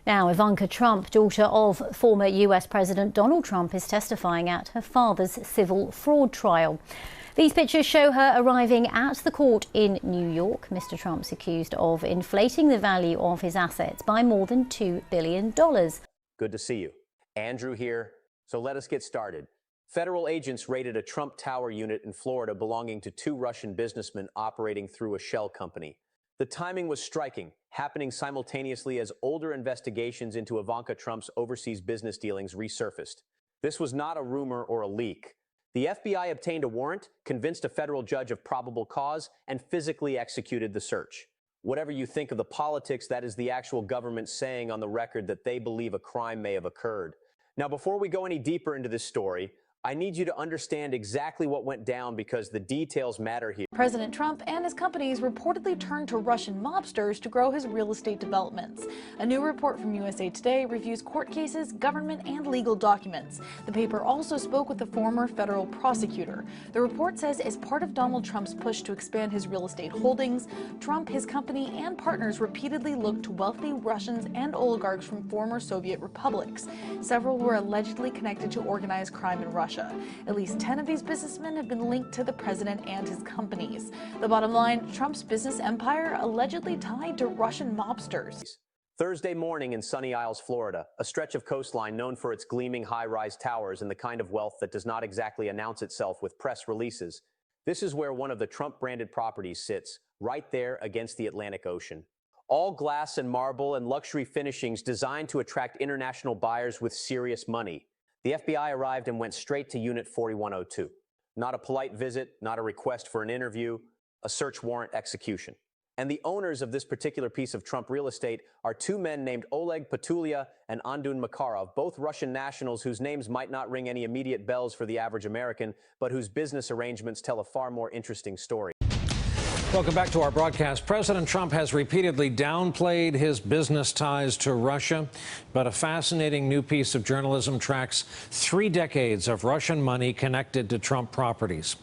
Now, Ivanka Trump, daughter of former US President Donald Trump, is testifying at her father's civil fraud trial. These pictures show her arriving at the court in New York. Mr. Trump's accused of inflating the value of his assets by more than $2 billion. Good to see you. Andrew here. So let us get started. Federal agents raided a Trump Tower unit in Florida belonging to two Russian businessmen operating through a shell company. The timing was striking, happening simultaneously as older investigations into Ivanka Trump's overseas business dealings resurfaced. This was not a rumor or a leak. The FBI obtained a warrant, convinced a federal judge of probable cause, and physically executed the search. Whatever you think of the politics, that is the actual government saying on the record that they believe a crime may have occurred. Now, before we go any deeper into this story, I need you to understand exactly what went down because the details matter here. President Trump and his companies reportedly turned to Russian mobsters to grow his real estate developments. A new report from USA Today reviews court cases, government, and legal documents. The paper also spoke with the former federal prosecutor. The report says as part of Donald Trump's push to expand his real estate holdings, Trump, his company, and partners repeatedly looked to wealthy Russians and oligarchs from former Soviet republics. Several were allegedly connected to organized crime in Russia. At least 10 of these businessmen have been linked to the president and his companies. The bottom line, Trump's business empire allegedly tied to Russian mobsters. Thursday morning in Sunny Isles, Florida, a stretch of coastline known for its gleaming high-rise towers and the kind of wealth that does not exactly announce itself with press releases. This is where one of the Trump-branded properties sits, right there against the Atlantic Ocean. All glass and marble and luxury finishings designed to attract international buyers with serious money. The FBI arrived and went straight to Unit 4102. Not a polite visit, not a request for an interview, a search warrant execution. And the owners of this particular piece of Trump real estate are two men named Oleg Patulia and Andun Makarov, both Russian nationals whose names might not ring any immediate bells for the average American, but whose business arrangements tell a far more interesting story. Welcome back to our broadcast. President Trump has repeatedly downplayed his business ties to Russia, but a fascinating new piece of journalism tracks 3 decades of Russian money connected to Trump properties.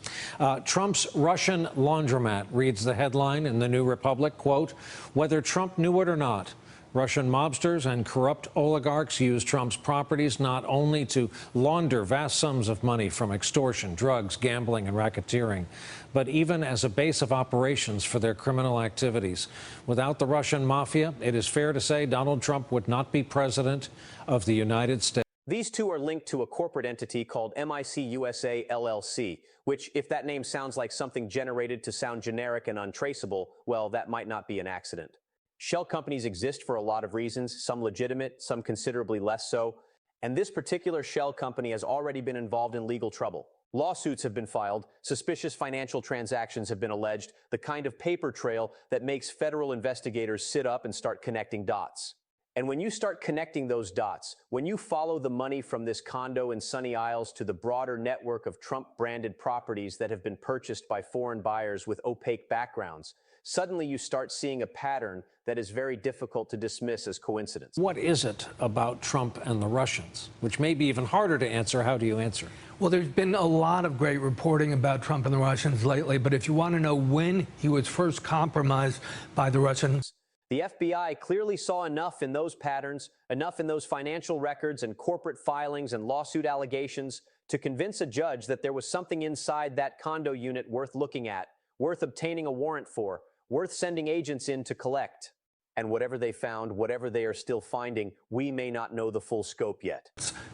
Trump's Russian laundromat reads the headline in the New Republic, quote, "Whether Trump knew it or not, Russian mobsters and corrupt oligarchs use Trump's properties not only to launder vast sums of money from extortion, drugs, gambling, and racketeering, but even as a base of operations for their criminal activities. Without the Russian mafia, it is fair to say Donald Trump would not be president of the United States." These two are linked to a corporate entity called MIC USA LLC, which, if that name sounds like something generated to sound generic and untraceable, well, that might not be an accident. Shell companies exist for a lot of reasons, some legitimate, some considerably less so, and this particular shell company has already been involved in legal trouble. Lawsuits have been filed, suspicious financial transactions have been alleged, the kind of paper trail that makes federal investigators sit up and start connecting dots. And when you start connecting those dots, when you follow the money from this condo in Sunny Isles to the broader network of Trump-branded properties that have been purchased by foreign buyers with opaque backgrounds, suddenly you start seeing a pattern that is very difficult to dismiss as coincidence. What is it about Trump and the Russians, which may be even harder to answer? How do you answer? Well, there's been a lot of great reporting about Trump and the Russians lately, but if you want to know when he was first compromised by the Russians. The FBI clearly saw enough in those patterns, enough in those financial records and corporate filings and lawsuit allegations to convince a judge that there was something inside that condo unit worth looking at, worth obtaining a warrant for, worth sending agents in to collect. And whatever they found, whatever they are still finding, we may not know the full scope yet.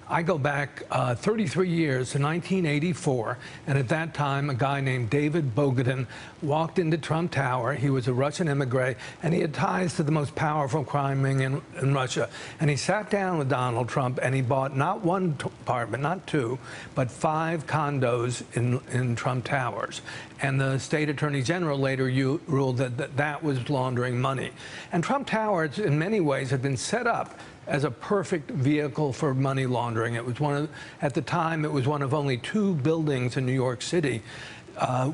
I go back 33 years to 1984, and at that time, a guy named David Bogadin walked into Trump Tower. He was a Russian immigrant, and he had ties to the most powerful crime ring in Russia. And he sat down with Donald Trump, and he bought not one apartment, not two, but 5 condos in Trump Towers. And the state attorney general later ruled that that was laundering money. And Trump Towers, in many ways, had been set up as a perfect vehicle for money laundering. It was at the time, it was one of only 2 buildings in New York City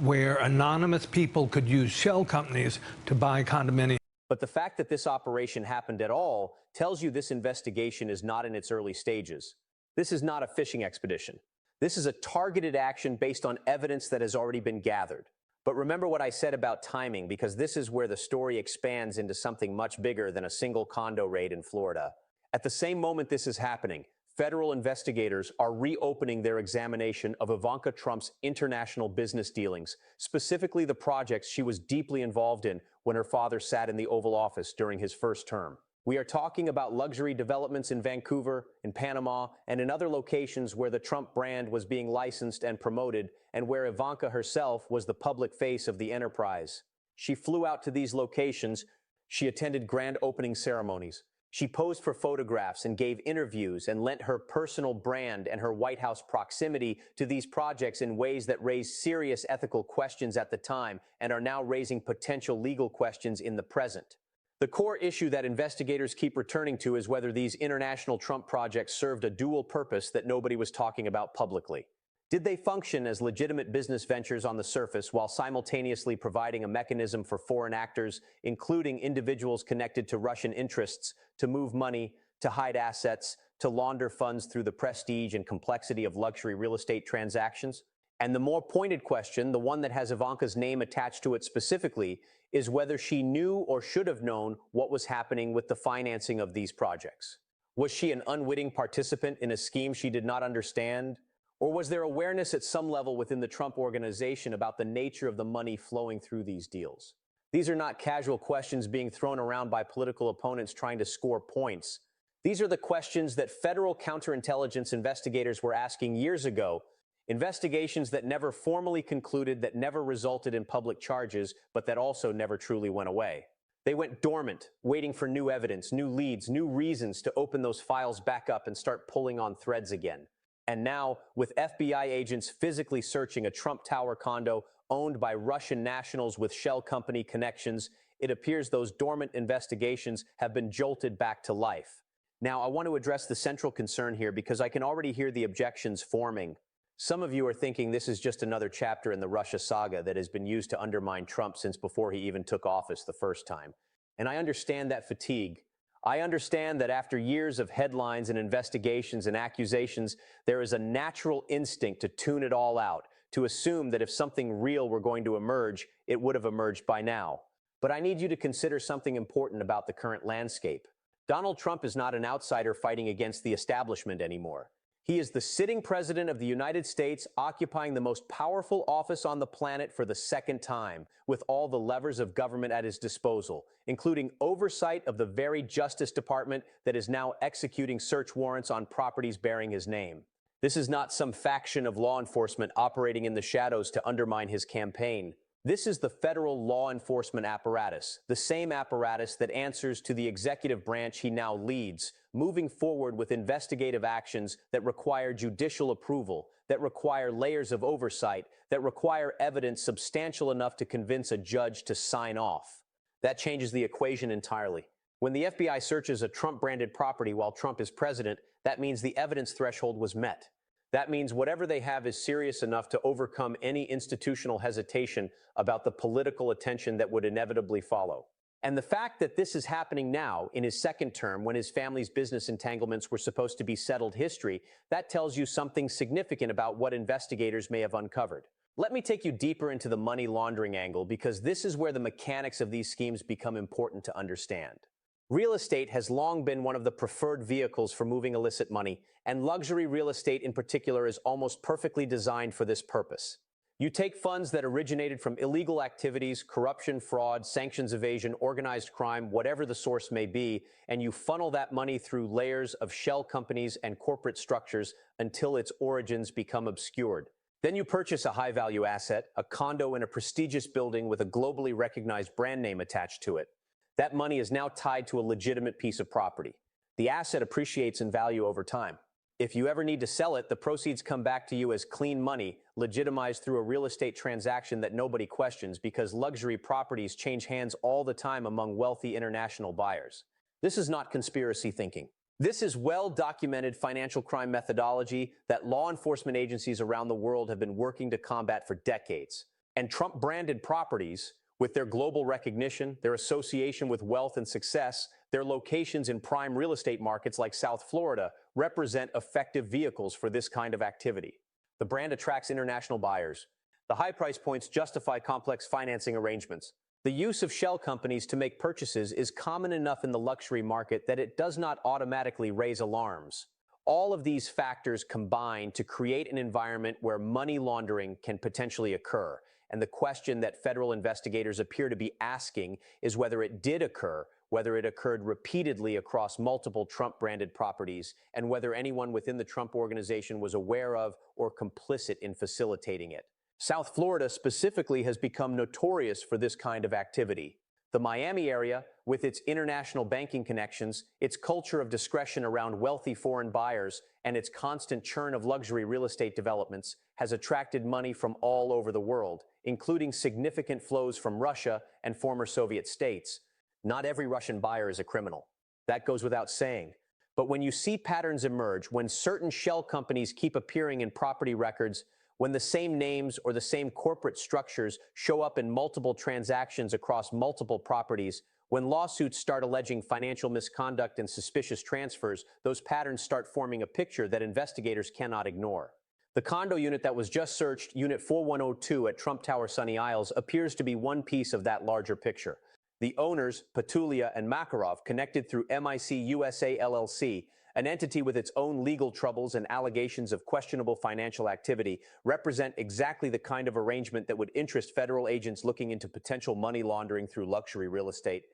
where anonymous people could use shell companies to buy condominiums. But the fact that this operation happened at all tells you this investigation is not in its early stages. This is not a fishing expedition. This is a targeted action based on evidence that has already been gathered. But remember what I said about timing, because this is where the story expands into something much bigger than a single condo raid in Florida. At the same moment this is happening, federal investigators are reopening their examination of Ivanka Trump's international business dealings, specifically the projects she was deeply involved in when her father sat in the Oval Office during his first term. We are talking about luxury developments in Vancouver, in Panama, and in other locations where the Trump brand was being licensed and promoted, and where Ivanka herself was the public face of the enterprise. She flew out to these locations. She attended grand opening ceremonies. She posed for photographs and gave interviews and lent her personal brand and her White House proximity to these projects in ways that raised serious ethical questions at the time and are now raising potential legal questions in the present. The core issue that investigators keep returning to is whether these international Trump projects served a dual purpose that nobody was talking about publicly. Did they function as legitimate business ventures on the surface while simultaneously providing a mechanism for foreign actors, including individuals connected to Russian interests, to move money, to hide assets, to launder funds through the prestige and complexity of luxury real estate transactions? And the more pointed question, the one that has Ivanka's name attached to it specifically, is whether she knew or should have known what was happening with the financing of these projects. Was she an unwitting participant in a scheme she did not understand? Or was there awareness at some level within the Trump organization about the nature of the money flowing through these deals? These are not casual questions being thrown around by political opponents trying to score points. These are the questions that federal counterintelligence investigators were asking years ago, investigations that never formally concluded, that never resulted in public charges, but that also never truly went away. They went dormant, waiting for new evidence, new leads, new reasons to open those files back up and start pulling on threads again. And now, with FBI agents physically searching a Trump Tower condo owned by Russian nationals with shell company connections, it appears those dormant investigations have been jolted back to life. Now, I want to address the central concern here because I can already hear the objections forming. Some of you are thinking this is just another chapter in the Russia saga that has been used to undermine Trump since before he even took office the first time. And I understand that fatigue. I understand that after years of headlines and investigations and accusations, there is a natural instinct to tune it all out, to assume that if something real were going to emerge, it would have emerged by now. But I need you to consider something important about the current landscape. Donald Trump is not an outsider fighting against the establishment anymore. He is the sitting president of the United States, occupying the most powerful office on the planet for the second time, with all the levers of government at his disposal, including oversight of the very Justice Department that is now executing search warrants on properties bearing his name. This is not some faction of law enforcement operating in the shadows to undermine his campaign. This is the federal law enforcement apparatus, the same apparatus that answers to the executive branch he now leads, moving forward with investigative actions that require judicial approval, that require layers of oversight, that require evidence substantial enough to convince a judge to sign off. That changes the equation entirely. When the FBI searches a Trump-branded property while Trump is president, that means the evidence threshold was met. That means whatever they have is serious enough to overcome any institutional hesitation about the political attention that would inevitably follow. And the fact that this is happening now, in his second term, when his family's business entanglements were supposed to be settled history, that tells you something significant about what investigators may have uncovered. Let me take you deeper into the money laundering angle, because this is where the mechanics of these schemes become important to understand. Real estate has long been one of the preferred vehicles for moving illicit money, and luxury real estate in particular is almost perfectly designed for this purpose. You take funds that originated from illegal activities, corruption, fraud, sanctions evasion, organized crime, whatever the source may be, and you funnel that money through layers of shell companies and corporate structures until its origins become obscured. Then you purchase a high-value asset, a condo in a prestigious building with a globally recognized brand name attached to it. That money is now tied to a legitimate piece of property. The asset appreciates in value over time. If you ever need to sell it, the proceeds come back to you as clean money, legitimized through a real estate transaction that nobody questions, because luxury properties change hands all the time among wealthy international buyers. This is not conspiracy thinking. This is well-documented financial crime methodology that law enforcement agencies around the world have been working to combat for decades. And Trump-branded properties, with their global recognition, their association with wealth and success, their locations in prime real estate markets like South Florida, represent effective vehicles for this kind of activity. The brand attracts international buyers. The high price points justify complex financing arrangements. The use of shell companies to make purchases is common enough in the luxury market that it does not automatically raise alarms. All of these factors combine to create an environment where money laundering can potentially occur. And the question that federal investigators appear to be asking is whether it did occur, whether it occurred repeatedly across multiple Trump-branded properties, and whether anyone within the Trump organization was aware of or complicit in facilitating it. South Florida specifically has become notorious for this kind of activity. The Miami area, with its international banking connections, its culture of discretion around wealthy foreign buyers, and its constant churn of luxury real estate developments, has attracted money from all over the world, including significant flows from Russia and former Soviet states. Not every Russian buyer is a criminal. That goes without saying. But when you see patterns emerge, when certain shell companies keep appearing in property records, when the same names or the same corporate structures show up in multiple transactions across multiple properties, when lawsuits start alleging financial misconduct and suspicious transfers, those patterns start forming a picture that investigators cannot ignore. The condo unit that was just searched, Unit 4102 at Trump Tower Sunny Isles, appears to be one piece of that larger picture. The owners, Petulia and Makarov, connected through MIC USA LLC, an entity with its own legal troubles and allegations of questionable financial activity, represent exactly the kind of arrangement that would interest federal agents looking into potential money laundering through luxury real estate.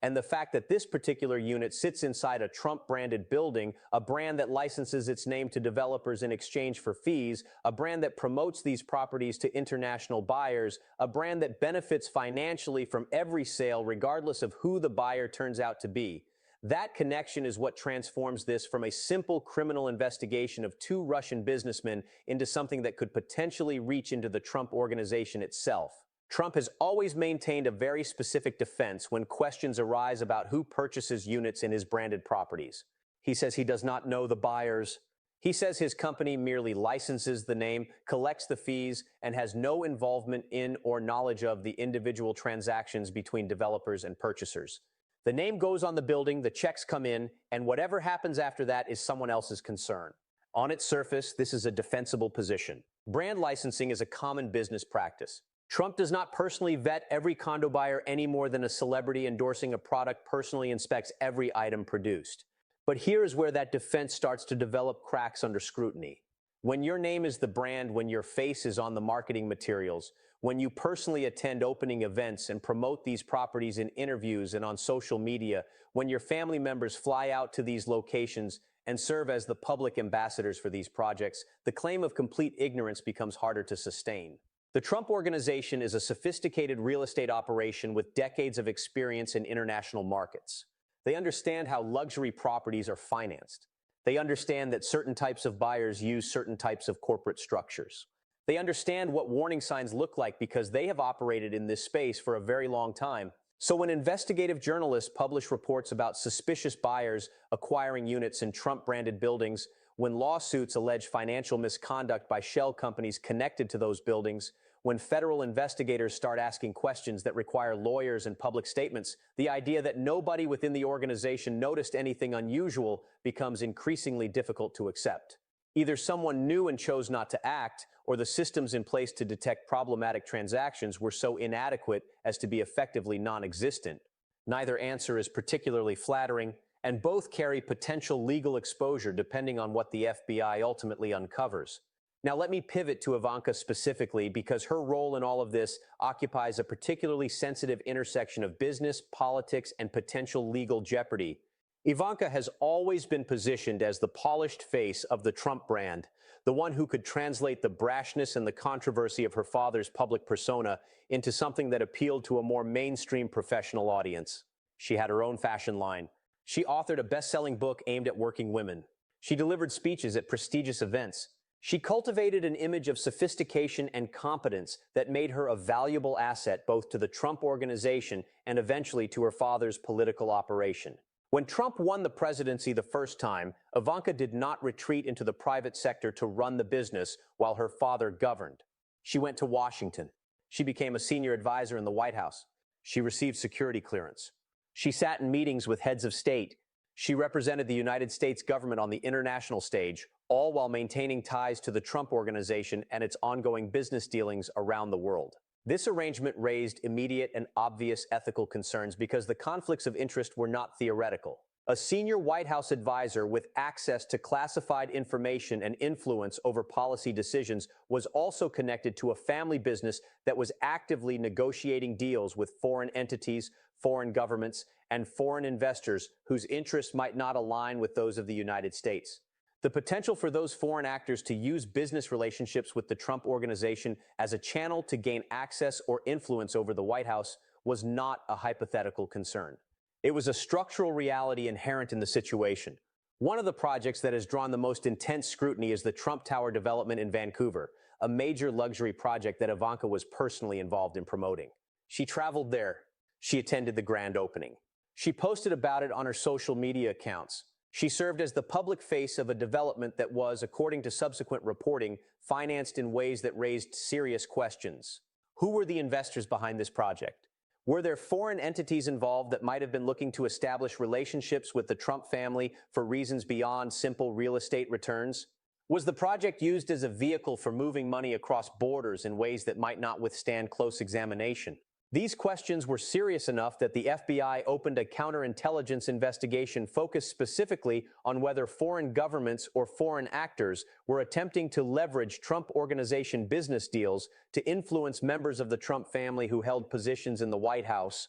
And the fact that this particular unit sits inside a Trump-branded building, a brand that licenses its name to developers in exchange for fees, a brand that promotes these properties to international buyers, a brand that benefits financially from every sale regardless of who the buyer turns out to be. That connection is what transforms this from a simple criminal investigation of two Russian businessmen into something that could potentially reach into the Trump organization itself. Trump has always maintained a very specific defense when questions arise about who purchases units in his branded properties. He says he does not know the buyers. He says his company merely licenses the name, collects the fees, and has no involvement in or knowledge of the individual transactions between developers and purchasers. The name goes on the building, the checks come in, and whatever happens after that is someone else's concern. On its surface, this is a defensible position. Brand licensing is a common business practice. Trump does not personally vet every condo buyer any more than a celebrity endorsing a product personally inspects every item produced. But here is where that defense starts to develop cracks under scrutiny. When your name is the brand, when your face is on the marketing materials, when you personally attend opening events and promote these properties in interviews and on social media, when your family members fly out to these locations and serve as the public ambassadors for these projects, the claim of complete ignorance becomes harder to sustain. The Trump Organization is a sophisticated real estate operation with decades of experience in international markets. They understand how luxury properties are financed. They understand that certain types of buyers use certain types of corporate structures. They understand what warning signs look like because they have operated in this space for a very long time. So when investigative journalists publish reports about suspicious buyers acquiring units in Trump-branded buildings, when lawsuits allege financial misconduct by shell companies connected to those buildings, when federal investigators start asking questions that require lawyers and public statements, the idea that nobody within the organization noticed anything unusual becomes increasingly difficult to accept. Either someone knew and chose not to act, or the systems in place to detect problematic transactions were so inadequate as to be effectively non-existent. Neither answer is particularly flattering, and both carry potential legal exposure depending on what the FBI ultimately uncovers. Now let me pivot to Ivanka specifically because her role in all of this occupies a particularly sensitive intersection of business, politics, and potential legal jeopardy. Ivanka has always been positioned as the polished face of the Trump brand, the one who could translate the brashness and the controversy of her father's public persona into something that appealed to a more mainstream professional audience. She had her own fashion line. She authored a best-selling book aimed at working women. She delivered speeches at prestigious events. She cultivated an image of sophistication and competence that made her a valuable asset both to the Trump organization and eventually to her father's political operation. When Trump won the presidency the first time, Ivanka did not retreat into the private sector to run the business while her father governed. She went to Washington. She became a senior advisor in the White House. She received security clearance. She sat in meetings with heads of state. She represented the United States government on the international stage, all while maintaining ties to the Trump organization and its ongoing business dealings around the world. This arrangement raised immediate and obvious ethical concerns because the conflicts of interest were not theoretical. A senior White House advisor with access to classified information and influence over policy decisions was also connected to a family business that was actively negotiating deals with foreign entities, foreign governments, and foreign investors whose interests might not align with those of the United States. The potential for those foreign actors to use business relationships with the Trump organization as a channel to gain access or influence over the White House was not a hypothetical concern. It was a structural reality inherent in the situation. One of the projects that has drawn the most intense scrutiny is the Trump Tower development in Vancouver, a major luxury project that Ivanka was personally involved in promoting. She traveled there. She attended the grand opening. She posted about it on her social media accounts. She served as the public face of a development that was, according to subsequent reporting, financed in ways that raised serious questions. Who were the investors behind this project? Were there foreign entities involved that might have been looking to establish relationships with the Trump family for reasons beyond simple real estate returns? Was the project used as a vehicle for moving money across borders in ways that might not withstand close examination? These questions were serious enough that the FBI opened a counterintelligence investigation focused specifically on whether foreign governments or foreign actors were attempting to leverage Trump Organization business deals to influence members of the Trump family who held positions in the White House.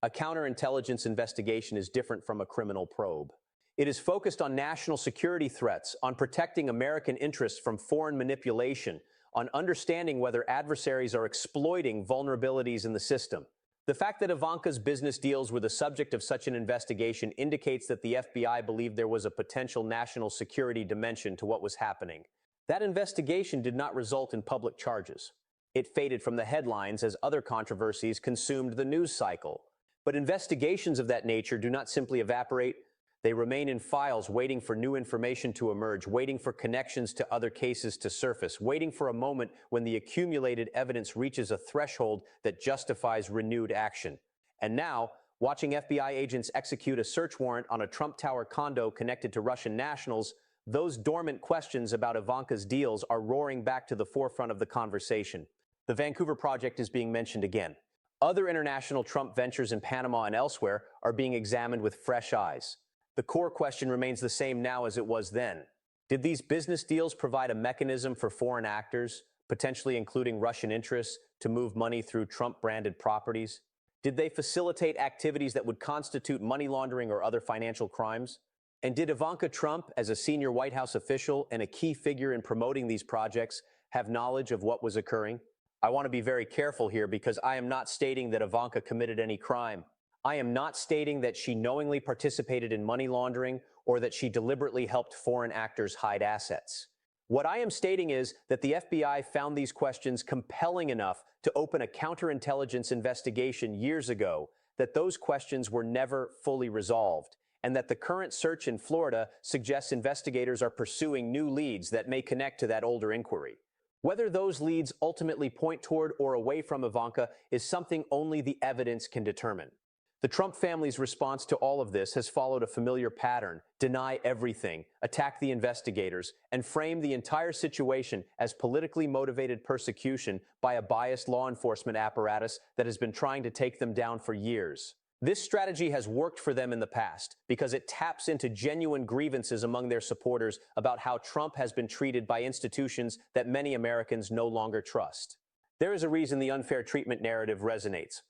A counterintelligence investigation is different from a criminal probe. It is focused on national security threats, on protecting American interests from foreign manipulation, on understanding whether adversaries are exploiting vulnerabilities in the system. The fact that Ivanka's business deals were the subject of such an investigation indicates that the FBI believed there was a potential national security dimension to what was happening. That investigation did not result in public charges. It faded from the headlines as other controversies consumed the news cycle. But investigations of that nature do not simply evaporate. They remain in files waiting for new information to emerge, waiting for connections to other cases to surface, waiting for a moment when the accumulated evidence reaches a threshold that justifies renewed action. And now, watching FBI agents execute a search warrant on a Trump Tower condo connected to Russian nationals, those dormant questions about Ivanka's deals are roaring back to the forefront of the conversation. The Vancouver project is being mentioned again. Other international Trump ventures in Panama and elsewhere are being examined with fresh eyes. The core question remains the same now as it was then. Did these business deals provide a mechanism for foreign actors, potentially including Russian interests, to move money through Trump-branded properties? Did they facilitate activities that would constitute money laundering or other financial crimes? And did Ivanka Trump, as a senior White House official and a key figure in promoting these projects, have knowledge of what was occurring? I want to be very careful here because I am not stating that Ivanka committed any crime. I am not stating that she knowingly participated in money laundering or that she deliberately helped foreign actors hide assets. What I am stating is that the FBI found these questions compelling enough to open a counterintelligence investigation years ago, that those questions were never fully resolved, and that the current search in Florida suggests investigators are pursuing new leads that may connect to that older inquiry. Whether those leads ultimately point toward or away from Ivanka is something only the evidence can determine. The Trump family's response to all of this has followed a familiar pattern: deny everything, attack the investigators, and frame the entire situation as politically motivated persecution by a biased law enforcement apparatus that has been trying to take them down for years. This strategy has worked for them in the past because it taps into genuine grievances among their supporters about how Trump has been treated by institutions that many Americans no longer trust. There is a reason the unfair treatment narrative resonates.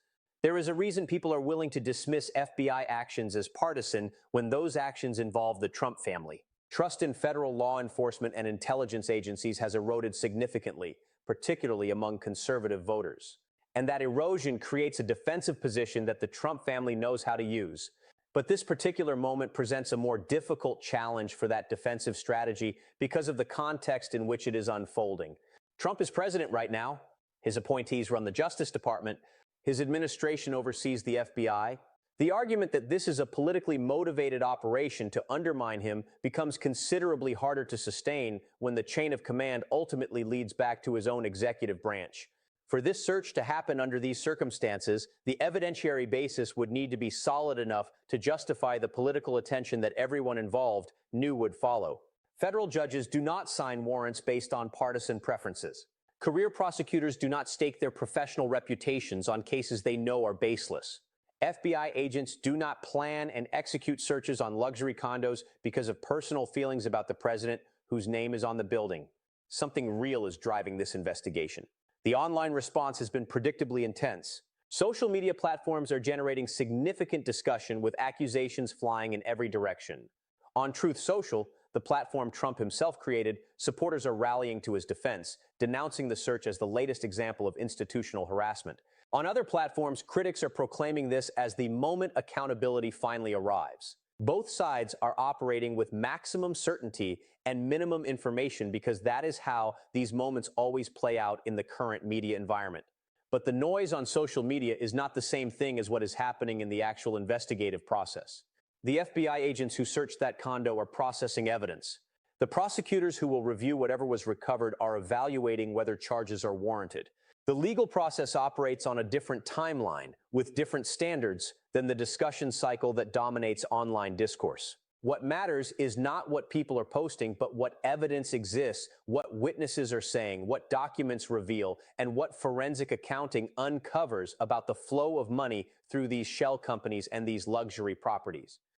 There is a reason people are willing to dismiss FBI actions as partisan when those actions involve the Trump family. Trust in federal law enforcement and intelligence agencies has eroded significantly, particularly among conservative voters. And that erosion creates a defensive position that the Trump family knows how to use. But this particular moment presents a more difficult challenge for that defensive strategy because of the context in which it is unfolding. Trump is president right now. His appointees run the Justice Department. His administration oversees the FBI. The argument that this is a politically motivated operation to undermine him becomes considerably harder to sustain when the chain of command ultimately leads back to his own executive branch. For this search to happen under these circumstances, the evidentiary basis would need to be solid enough to justify the political attention that everyone involved knew would follow. Federal judges do not sign warrants based on partisan preferences. Career prosecutors do not stake their professional reputations on cases they know are baseless. FBI agents do not plan and execute searches on luxury condos because of personal feelings about the president whose name is on the building. Something real is driving this investigation. The online response has been predictably intense. Social media platforms are generating significant discussion with accusations flying in every direction. On Truth Social, the platform Trump himself created, supporters are rallying to his defense, denouncing the search as the latest example of institutional harassment. On other platforms, critics are proclaiming this as the moment accountability finally arrives. Both sides are operating with maximum certainty and minimum information because that is how these moments always play out in the current media environment. But the noise on social media is not the same thing as what is happening in the actual investigative process. The FBI agents who searched that condo are processing evidence. The prosecutors who will review whatever was recovered are evaluating whether charges are warranted. The legal process operates on a different timeline, with different standards than the discussion cycle that dominates online discourse. What matters is not what people are posting, but what evidence exists, what witnesses are saying, what documents reveal, and what forensic accounting uncovers about the flow of money through these shell companies and these luxury properties.